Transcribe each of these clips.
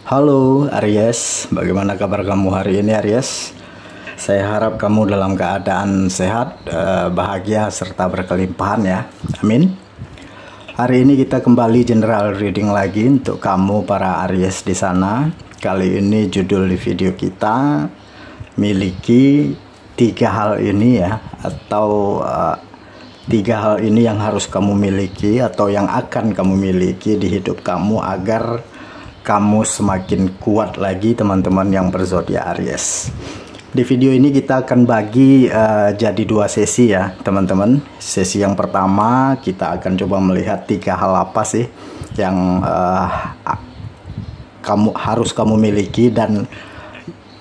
Halo Aries, bagaimana kabar kamu hari ini Aries? Saya harap kamu dalam keadaan sehat, bahagia, serta berkelimpahan ya. Amin. Hari ini kita kembali general reading lagi untuk kamu para Aries di sana. Kali ini judul di video kita miliki 3 hal ini ya, atau 3 hal ini yang harus kamu miliki atau yang akan kamu miliki di hidup kamu agar kamu semakin kuat lagi teman-teman yang berzodiak Aries. Di video ini kita akan bagi jadi 2 sesi ya teman-teman. Sesi yang pertama kita akan coba melihat 3 hal apa sih yang harus kamu miliki dan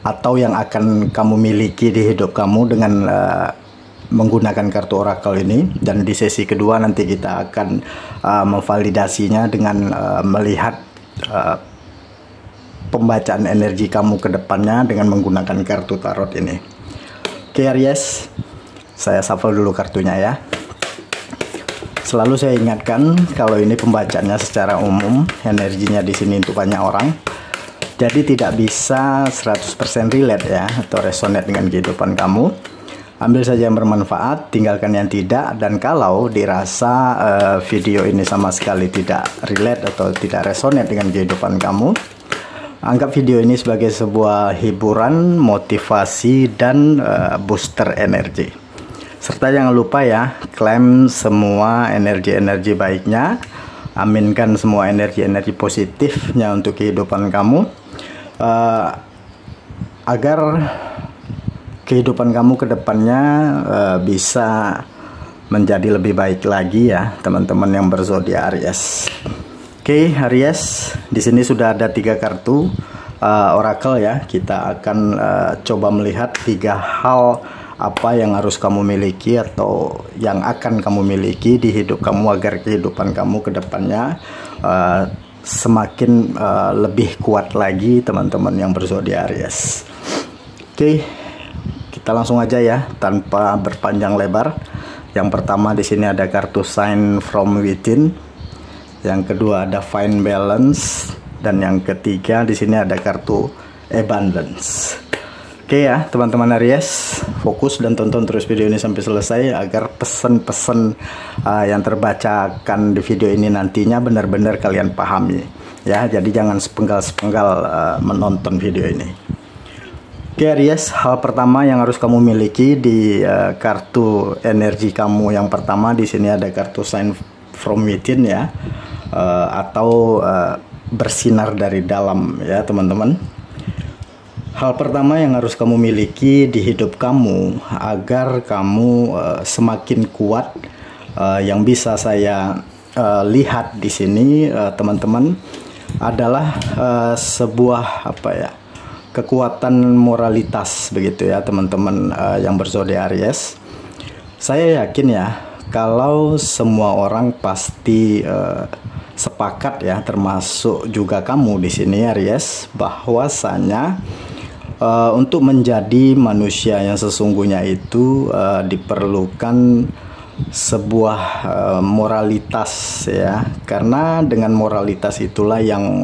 atau yang akan kamu miliki di hidup kamu dengan menggunakan kartu oracle ini. Dan di sesi kedua nanti kita akan memvalidasinya dengan melihat pembacaan energi kamu ke depannya dengan menggunakan kartu tarot ini. Oke Aries, saya shuffle dulu kartunya ya. Selalu saya ingatkan kalau ini pembacaannya secara umum, energinya di sini untuk banyak orang. Jadi tidak bisa 100% relate ya atau resonate dengan kehidupan kamu. Ambil saja yang bermanfaat, tinggalkan yang tidak. Dan kalau dirasa video ini sama sekali tidak relate atau tidak resonate dengan kehidupan kamu, anggap video ini sebagai sebuah hiburan, motivasi, dan booster energi. Serta jangan lupa ya, klaim semua energi-energi baiknya, aminkan semua energi-energi positifnya untuk kehidupan kamu, agar kehidupan kamu ke depannya bisa menjadi lebih baik lagi ya teman-teman yang berzodiak Aries. Oke Aries, di sini sudah ada 3 kartu oracle ya. Kita akan coba melihat 3 hal apa yang harus kamu miliki atau yang akan kamu miliki di hidup kamu agar kehidupan kamu ke depannya semakin lebih kuat lagi teman-teman yang berzodiak Aries. Oke, kita langsung aja ya tanpa berpanjang lebar. Yang pertama di sini ada kartu Sign from Within. Yang kedua ada Find Balance, dan yang ketiga di sini ada kartu Abundance. Oke ya teman-teman Aries, fokus dan tonton terus video ini sampai selesai agar pesan-pesan yang terbacakan di video ini nantinya benar-benar kalian pahami ya. Jadi jangan sepenggal-sepenggal menonton video ini. Oke Aries, hal pertama yang harus kamu miliki di kartu energi kamu yang pertama di sini ada kartu Sign from Within ya. Atau bersinar dari dalam ya teman-teman. Hal pertama yang harus kamu miliki di hidup kamu agar kamu semakin kuat, yang bisa saya lihat di sini teman-teman adalah sebuah kekuatan moralitas begitu ya teman-teman yang berzodiak Aries. Saya yakin ya kalau semua orang pasti sepakat ya, termasuk juga kamu di sini Aries, bahwasanya untuk menjadi manusia yang sesungguhnya itu diperlukan sebuah moralitas ya, karena dengan moralitas itulah yang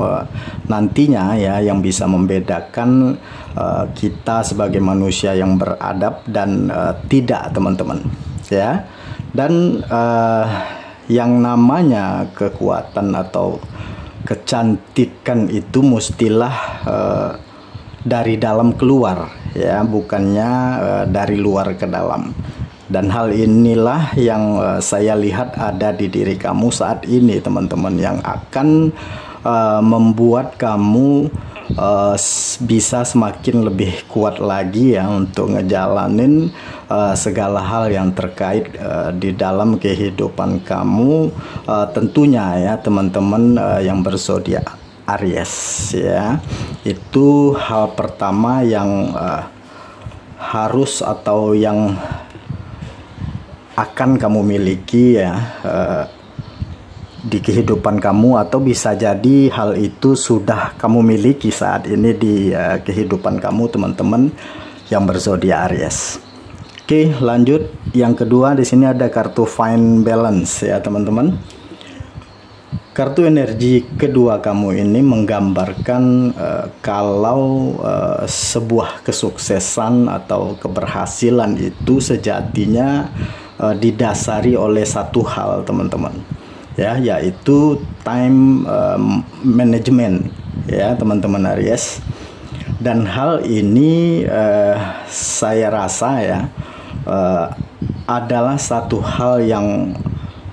nantinya ya yang bisa membedakan kita sebagai manusia yang beradab dan tidak teman-teman ya. Dan yang namanya kekuatan atau kecantikan itu mestilah dari dalam keluar ya, bukannya dari luar ke dalam. Dan hal inilah yang saya lihat ada di diri kamu saat ini teman-teman, yang akan membuat kamu bisa semakin lebih kuat lagi ya untuk ngejalanin segala hal yang terkait di dalam kehidupan kamu, tentunya ya teman-teman yang berzodiak Aries ya. Itu hal pertama yang harus atau yang akan kamu miliki ya di kehidupan kamu, atau bisa jadi hal itu sudah kamu miliki saat ini di kehidupan kamu teman-teman yang berzodiak Aries. Oke, lanjut. Yang kedua di sini ada kartu Find Balance ya teman-teman. Kartu energi kedua kamu ini menggambarkan kalau sebuah kesuksesan atau keberhasilan itu sejatinya didasari oleh satu hal, teman-teman, ya, yaitu time management, ya, teman-teman Aries. Dan hal ini saya rasa ya adalah satu hal yang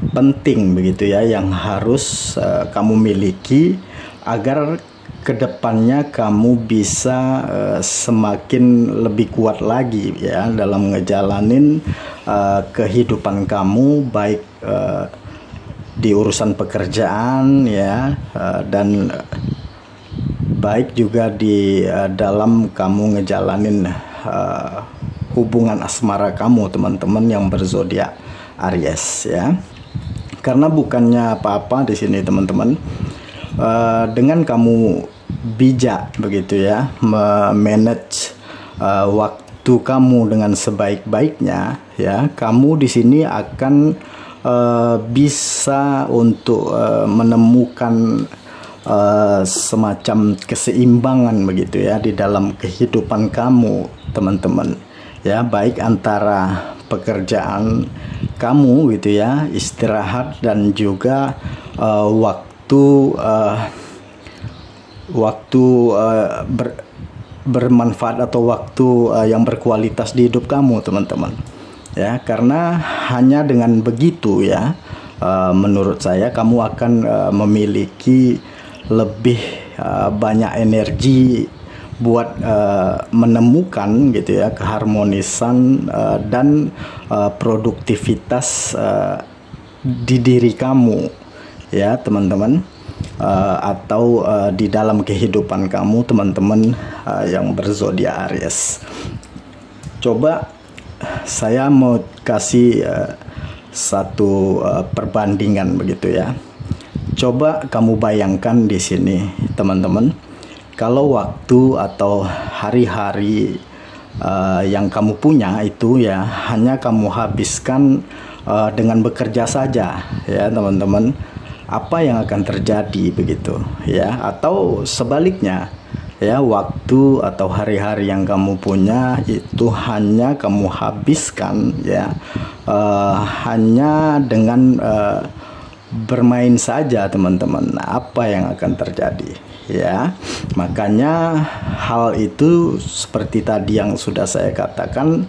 penting begitu ya, yang harus kamu miliki agar kedepannya kamu bisa semakin lebih kuat lagi ya dalam ngejalanin kehidupan kamu, baik di urusan pekerjaan ya, dan baik juga di dalam kamu ngejalanin hubungan asmara kamu, teman-teman yang berzodiak Aries ya. Karena bukannya apa-apa di sini, teman-teman, dengan kamu bijak begitu ya, memanage waktu kamu dengan sebaik-baiknya ya, kamu di sini akan bisa untuk menemukan semacam keseimbangan begitu ya di dalam kehidupan kamu, teman-teman ya, baik antara pekerjaan kamu gitu ya, istirahat, dan juga waktu bermanfaat atau waktu yang berkualitas di hidup kamu, teman-teman ya. Karena hanya dengan begitu ya, menurut saya kamu akan memiliki lebih banyak energi buat menemukan gitu ya keharmonisan dan produktivitas di diri kamu ya, teman-teman, atau di dalam kehidupan kamu, teman-teman yang berzodiak Aries. Coba saya mau kasih satu perbandingan begitu ya. Coba kamu bayangkan di sini, teman-teman, kalau waktu atau hari-hari yang kamu punya itu ya hanya kamu habiskan dengan bekerja saja ya, teman-teman, apa yang akan terjadi begitu ya? Atau sebaliknya ya, waktu atau hari-hari yang kamu punya itu hanya kamu habiskan ya hanya dengan bermain saja, teman-teman, apa yang akan terjadi ya? Makanya hal itu seperti tadi yang sudah saya katakan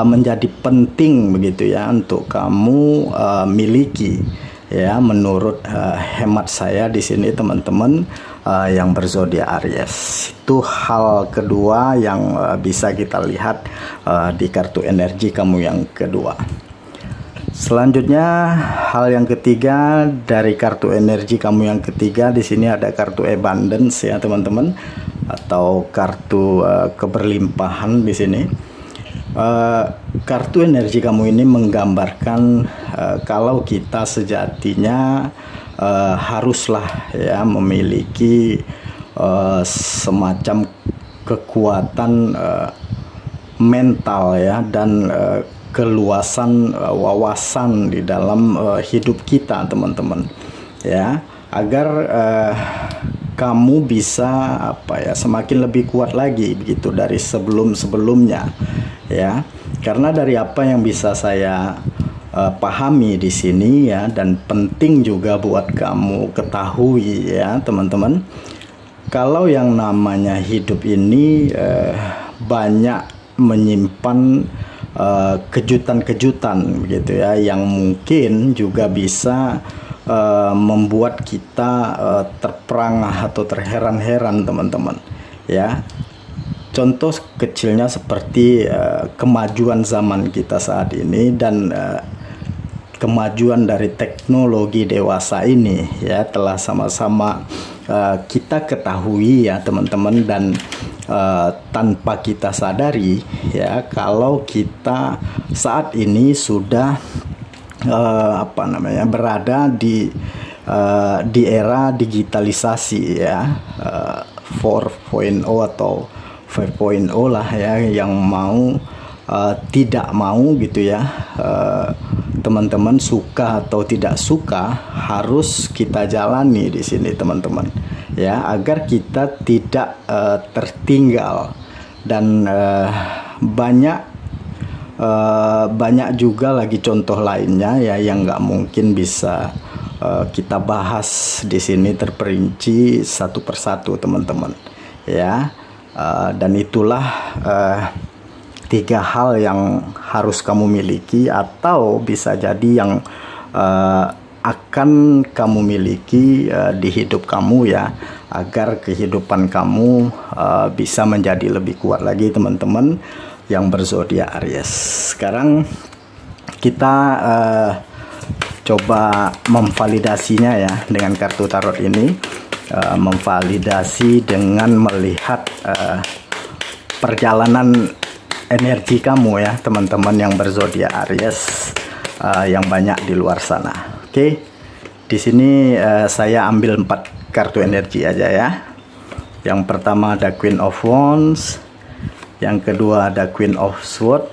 menjadi penting begitu ya untuk kamu miliki ya, menurut hemat saya di sini, teman-teman yang berzodiak Aries. Itu hal kedua yang bisa kita lihat di kartu energi kamu yang kedua. Selanjutnya, hal yang ketiga dari kartu energi kamu yang ketiga, di sini ada kartu abundance ya, teman-teman, atau kartu keberlimpahan di sini. Kartu energi kamu ini menggambarkan kalau kita sejatinya haruslah ya memiliki semacam kekuatan mental ya, dan keluasan wawasan di dalam hidup kita, teman-teman ya, agar kamu bisa apa ya, semakin lebih kuat lagi begitu dari sebelum-sebelumnya ya. Karena dari apa yang bisa saya pahami di sini ya, dan penting juga buat kamu ketahui ya, teman-teman, kalau yang namanya hidup ini banyak menyimpan kejutan-kejutan begitu ya, yang mungkin juga bisa membuat kita terperangah atau terheran-heran, teman-teman ya. Contoh kecilnya seperti kemajuan zaman kita saat ini dan kemajuan dari teknologi dewasa ini ya, telah sama-sama kita ketahui ya, teman-teman, dan tanpa kita sadari ya, kalau kita saat ini sudah berada di era digitalisasi ya, 4.0 atau 5.0 lah ya, yang mau tidak mau gitu ya, teman-teman, suka atau tidak suka, harus kita jalani di sini teman-teman, ya, agar kita tidak tertinggal. Dan banyak juga lagi contoh lainnya ya yang nggak mungkin bisa kita bahas di sini terperinci satu persatu teman-teman, ya. Dan itulah 3 hal yang harus kamu miliki, atau bisa jadi yang akan kamu miliki di hidup kamu, ya, agar kehidupan kamu bisa menjadi lebih kuat lagi teman-teman yang berzodiak Aries. Sekarang kita coba memvalidasinya ya dengan kartu tarot ini, memvalidasi dengan melihat perjalanan energi kamu ya teman-teman yang berzodiak Aries yang banyak di luar sana. Oke, di sini saya ambil 4 kartu energi aja ya. Yang pertama ada Queen of Wands, yang kedua ada Queen of Swords,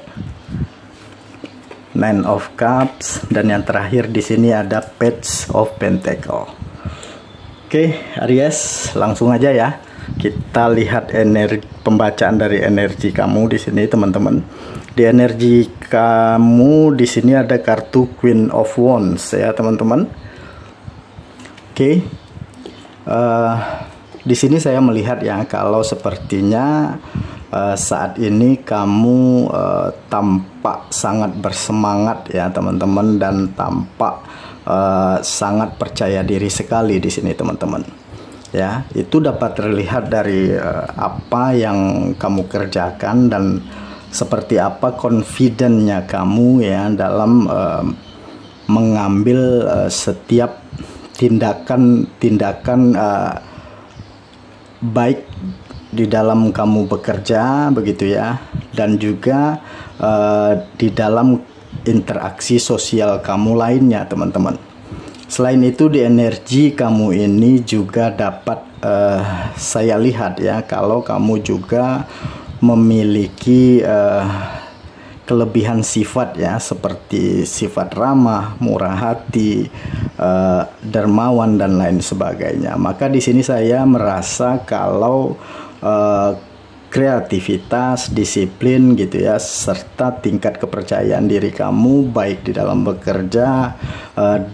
Nine of Cups, dan yang terakhir di sini ada Page of Pentacle. Oke, Aries, langsung aja ya. Kita lihat energi, pembacaan dari energi kamu di sini teman-teman. Di energi kamu di sini ada kartu Queen of Wands ya teman-teman. Oke, di sini saya melihat ya kalau sepertinya saat ini kamu tampak sangat bersemangat ya teman-teman, dan tampak sangat percaya diri sekali di sini teman-teman. Ya, itu dapat terlihat dari apa yang kamu kerjakan dan seperti apa confident-nya kamu ya dalam mengambil setiap tindakan baik di dalam kamu bekerja begitu ya, dan juga di dalam interaksi sosial kamu lainnya teman-teman. Selain itu di energi kamu ini juga dapat saya lihat ya kalau kamu juga memiliki kelebihan sifat ya, seperti sifat ramah, murah hati, dermawan dan lain sebagainya. Maka di sini saya merasa kalau kreativitas, disiplin gitu ya, serta tingkat kepercayaan diri kamu baik di dalam bekerja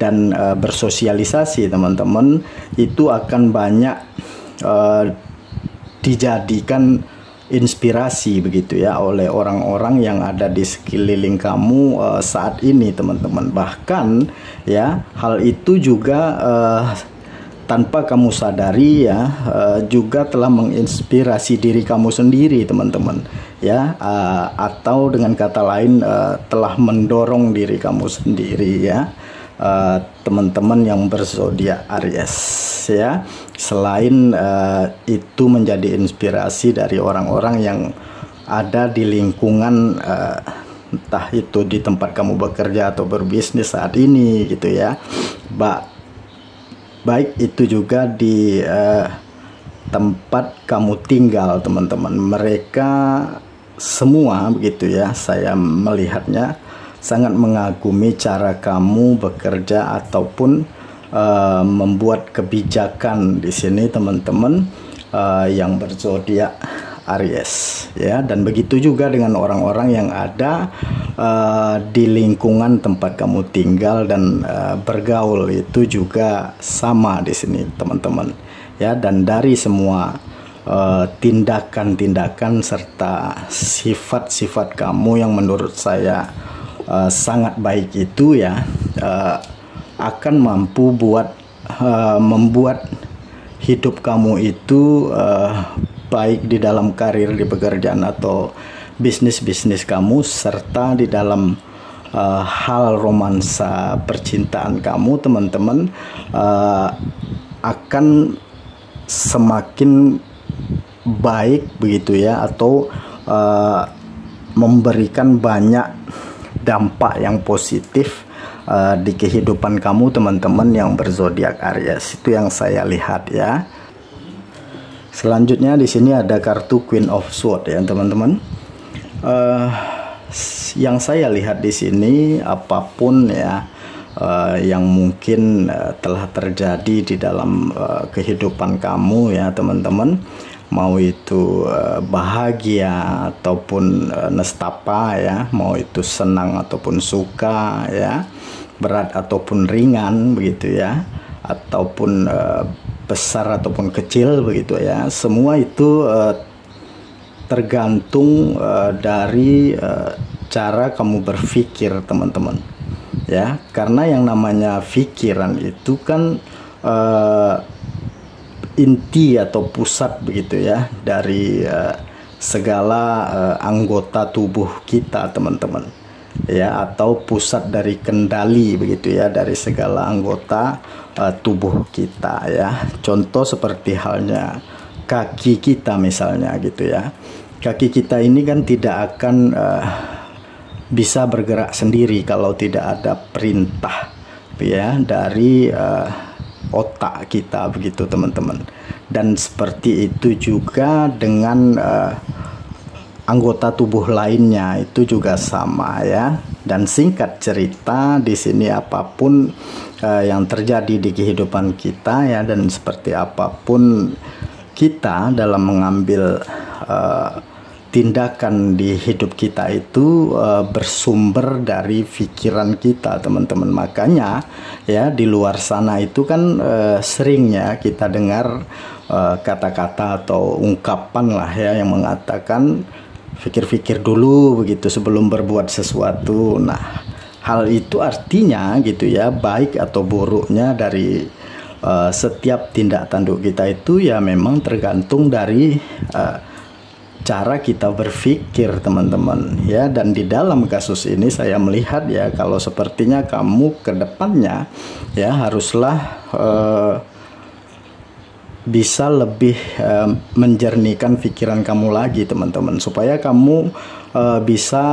dan bersosialisasi teman-teman, itu akan banyak dijadikan inspirasi begitu ya oleh orang-orang yang ada di sekeliling kamu saat ini teman-teman. Bahkan ya hal itu juga tanpa kamu sadari ya juga telah menginspirasi diri kamu sendiri teman-teman ya, atau dengan kata lain telah mendorong diri kamu sendiri ya teman-teman yang berzodiak Aries ya. Selain itu menjadi inspirasi dari orang-orang yang ada di lingkungan entah itu di tempat kamu bekerja atau berbisnis saat ini gitu ya, baik itu juga di tempat kamu tinggal teman-teman. Mereka semua begitu ya, saya melihatnya sangat mengagumi cara kamu bekerja ataupun membuat kebijakan di sini teman-teman yang berzodiak Aries ya. Dan begitu juga dengan orang-orang yang ada di lingkungan tempat kamu tinggal dan bergaul, itu juga sama di sini teman-teman ya. Dan dari semua tindakan-tindakan serta sifat-sifat kamu yang menurut saya sangat baik itu ya, akan mampu membuat hidup kamu itu baik di dalam karir di pekerjaan atau bisnis kamu, serta di dalam hal romansa percintaan kamu teman-teman akan semakin baik begitu ya, atau memberikan banyak dampak yang positif di kehidupan kamu teman-teman yang berzodiak Aries. Itu yang saya lihat ya. Selanjutnya di sini ada kartu Queen of Swords ya teman-teman. yang saya lihat di sini, apapun ya yang mungkin telah terjadi di dalam kehidupan kamu ya teman-teman, mau itu bahagia ataupun nestapa ya, mau itu senang ataupun suka ya, berat ataupun ringan begitu ya, ataupun besar ataupun kecil begitu ya, semua itu tergantung dari cara kamu berpikir teman-teman ya, karena yang namanya pikiran itu kan inti atau pusat begitu ya dari segala anggota tubuh kita teman-teman ya, atau pusat dari kendali begitu ya dari segala anggota tubuh kita ya. Contoh seperti halnya kaki kita misalnya gitu ya, kaki kita ini kan tidak akan bisa bergerak sendiri kalau tidak ada perintah ya dari otak kita begitu teman-teman. Dan seperti itu juga dengan anggota tubuh lainnya itu juga sama ya. Dan singkat cerita di sini, apapun yang terjadi di kehidupan kita ya, dan seperti apapun kita dalam mengambil tindakan di hidup kita itu bersumber dari pikiran kita teman-teman. Makanya ya di luar sana itu kan seringnya kita dengar kata-kata atau ungkapan lah ya yang mengatakan pikir-pikir dulu begitu sebelum berbuat sesuatu. Nah, hal itu artinya gitu ya, baik atau buruknya dari setiap tindak tanduk kita itu ya memang tergantung dari cara kita berpikir teman-teman ya. Dan di dalam kasus ini saya melihat ya, kalau sepertinya kamu ke depannya ya haruslah bisa lebih menjernihkan pikiran kamu lagi teman-teman, supaya kamu bisa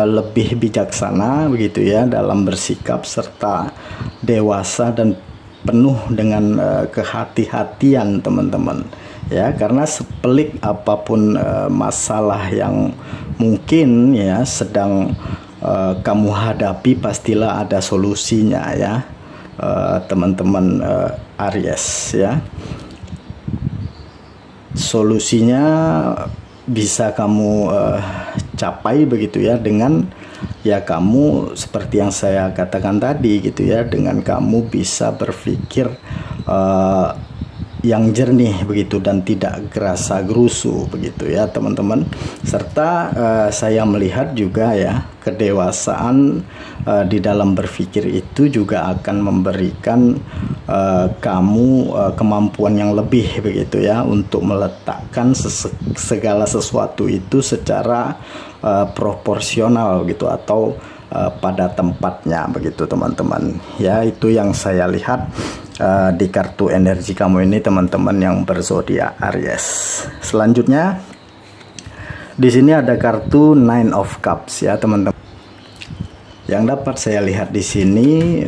lebih bijaksana begitu ya dalam bersikap, serta dewasa dan penuh dengan kehati-hatian teman-teman ya. Karena sepelik apapun masalah yang mungkin ya sedang kamu hadapi, pastilah ada solusinya ya teman-teman Aries ya. Solusinya bisa kamu capai begitu ya dengan ya kamu seperti yang saya katakan tadi gitu ya, dengan kamu bisa berpikir yang jernih begitu dan tidak gerasa gerusu begitu ya teman-teman. Serta saya melihat juga ya kedewasaan di dalam berpikir itu juga akan memberikan kamu kemampuan yang lebih begitu ya untuk meletakkan segala sesuatu itu secara proporsional gitu, atau pada tempatnya begitu teman-teman ya. Itu yang saya lihat di kartu energi kamu ini teman-teman yang berzodiak Aries. Selanjutnya di sini ada kartu Nine of Cups ya teman-teman. Yang dapat saya lihat di sini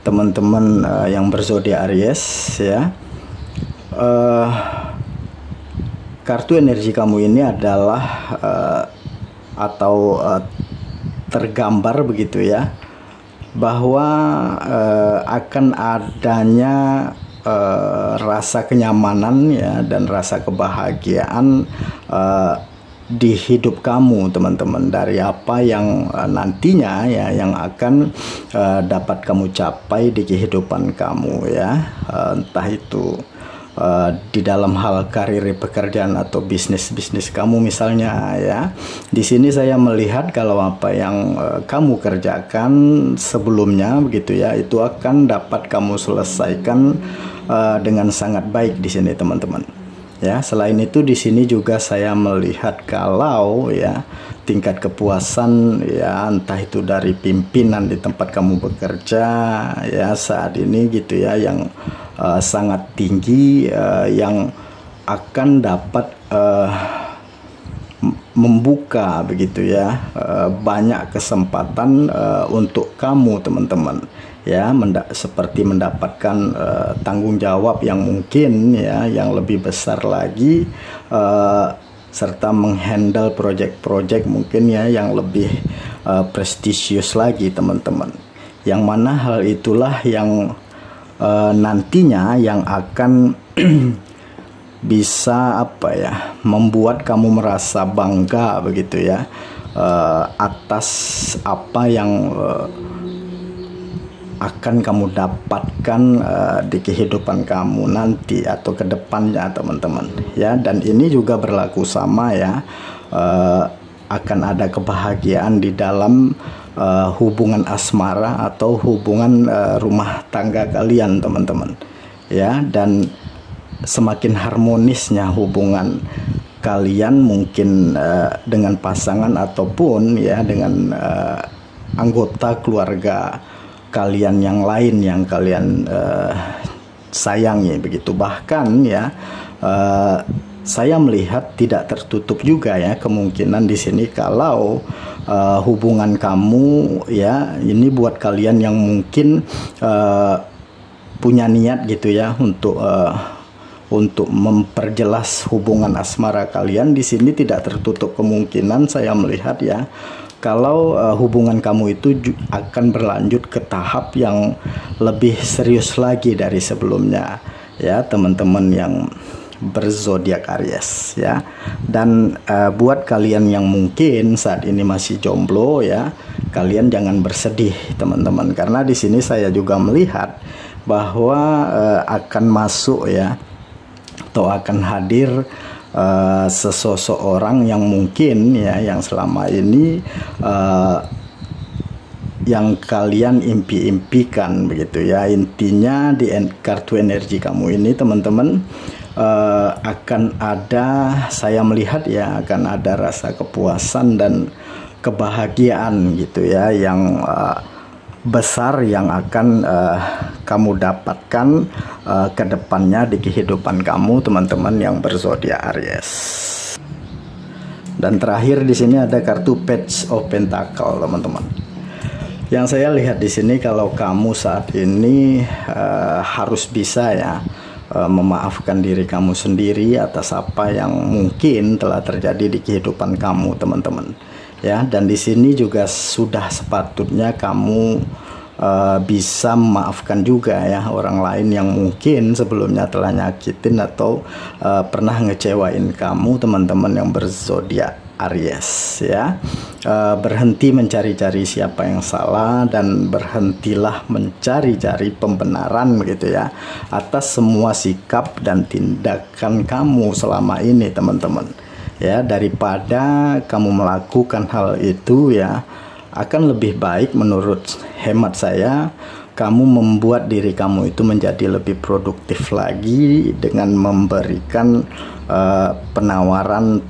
teman-teman yang berzodiak Aries ya, kartu energi kamu ini adalah atau tergambar begitu ya, bahwa akan adanya rasa kenyamanan ya dan rasa kebahagiaan di hidup kamu teman-teman, dari apa yang nantinya ya yang akan dapat kamu capai di kehidupan kamu ya, entah itu di dalam hal karir, pekerjaan atau bisnis kamu misalnya ya. Di sini saya melihat kalau apa yang kamu kerjakan sebelumnya begitu ya, itu akan dapat kamu selesaikan dengan sangat baik di sini teman-teman ya. Selain itu di sini juga saya melihat kalau ya tingkat kepuasan ya, entah itu dari pimpinan di tempat kamu bekerja ya saat ini gitu ya, yang sangat tinggi, yang akan dapat membuka begitu ya banyak kesempatan untuk kamu teman-teman ya, seperti mendapatkan tanggung jawab yang mungkin ya yang lebih besar lagi serta menghandle project-project mungkin ya yang lebih prestisius lagi teman-teman. Yang mana hal itulah yang nantinya yang akan bisa membuat kamu merasa bangga begitu ya, atas apa yang akan kamu dapatkan di kehidupan kamu nanti atau ke depannya teman-teman ya. Dan ini juga berlaku sama ya, akan ada kebahagiaan di dalam hubungan asmara atau hubungan rumah tangga kalian teman-teman ya. Dan semakin harmonisnya hubungan kalian mungkin dengan pasangan ataupun ya dengan anggota keluarga kalian yang lain yang kalian sayangi begitu. Bahkan ya saya melihat tidak tertutup juga ya kemungkinan di sini kalau hubungan kamu ya ini buat kalian yang mungkin punya niat gitu ya untuk memperjelas hubungan asmara kalian. Di sini tidak tertutup kemungkinan saya melihat ya kalau hubungan kamu itu akan berlanjut ke tahap yang lebih serius lagi dari sebelumnya ya teman-teman yang berzodiak Aries ya. Dan buat kalian yang mungkin saat ini masih jomblo ya, kalian jangan bersedih teman-teman, karena di sini saya juga melihat bahwa akan masuk ya atau akan hadir sesosok orang yang mungkin ya yang selama ini yang kalian impi-impikan begitu ya. Intinya di kartu energi kamu ini teman-teman akan ada, saya melihat ya akan ada rasa kepuasan dan kebahagiaan gitu ya yang besar yang akan kamu dapatkan ke depannya di kehidupan kamu teman-teman yang berzodiak Aries. Dan terakhir di sini ada kartu Page of Pentacle teman-teman. Yang saya lihat di sini kalau kamu saat ini harus bisa ya memaafkan diri kamu sendiri atas apa yang mungkin telah terjadi di kehidupan kamu teman-teman ya. Dan di sini juga sudah sepatutnya kamu bisa memaafkan juga ya orang lain yang mungkin sebelumnya telah nyakitin atau pernah ngecewain kamu teman-teman yang berzodiak Aries ya. Berhenti mencari-cari siapa yang salah dan berhentilah mencari-cari pembenaran begitu ya atas semua sikap dan tindakan kamu selama ini teman-teman ya. Daripada kamu melakukan hal itu ya, akan lebih baik menurut hemat saya kamu membuat diri kamu itu menjadi lebih produktif lagi dengan memberikan penawaran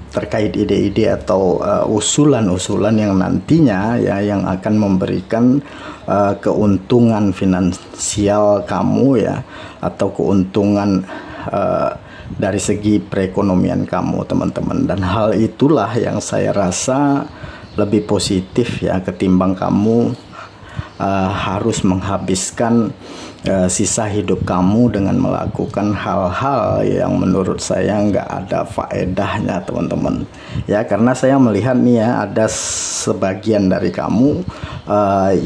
terkait ide-ide atau usulan-usulan yang nantinya ya yang akan memberikan keuntungan finansial kamu ya atau keuntungan dari segi perekonomian kamu teman-teman. Dan hal itulah yang saya rasa lebih positif ya ketimbang kamu harus menghabiskan sisa hidup kamu dengan melakukan hal-hal yang menurut saya nggak ada faedahnya teman-teman ya. Karena saya melihat nih ya ada sebagian dari kamu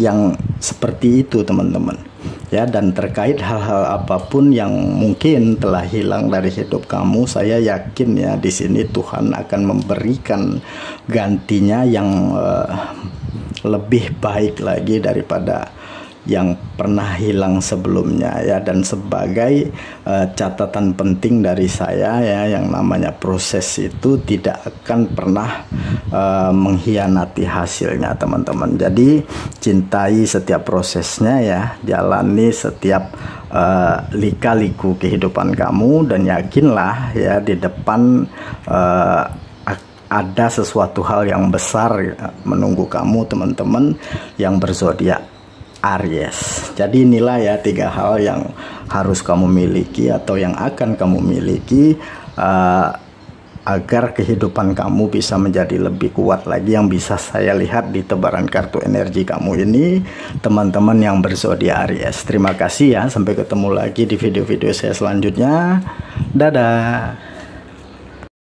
yang seperti itu teman-teman ya. Dan terkait hal-hal apapun yang mungkin telah hilang dari hidup kamu, saya yakin ya di sini Tuhan akan memberikan gantinya yang lebih baik lagi daripada yang pernah hilang sebelumnya ya. Dan sebagai catatan penting dari saya ya, yang namanya proses itu tidak akan pernah mengkhianati hasilnya teman-teman. Jadi cintai setiap prosesnya ya, jalani setiap lika-liku kehidupan kamu, dan yakinlah ya di depan ada sesuatu hal yang besar menunggu kamu teman-teman yang berzodiak Aries. Jadi inilah ya 3 hal yang harus kamu miliki atau yang akan kamu miliki agar kehidupan kamu bisa menjadi lebih kuat lagi, yang bisa saya lihat di tebaran kartu energi kamu ini teman-teman yang berzodiak Aries. Terima kasih ya, sampai ketemu lagi di video-video saya selanjutnya. Dadah.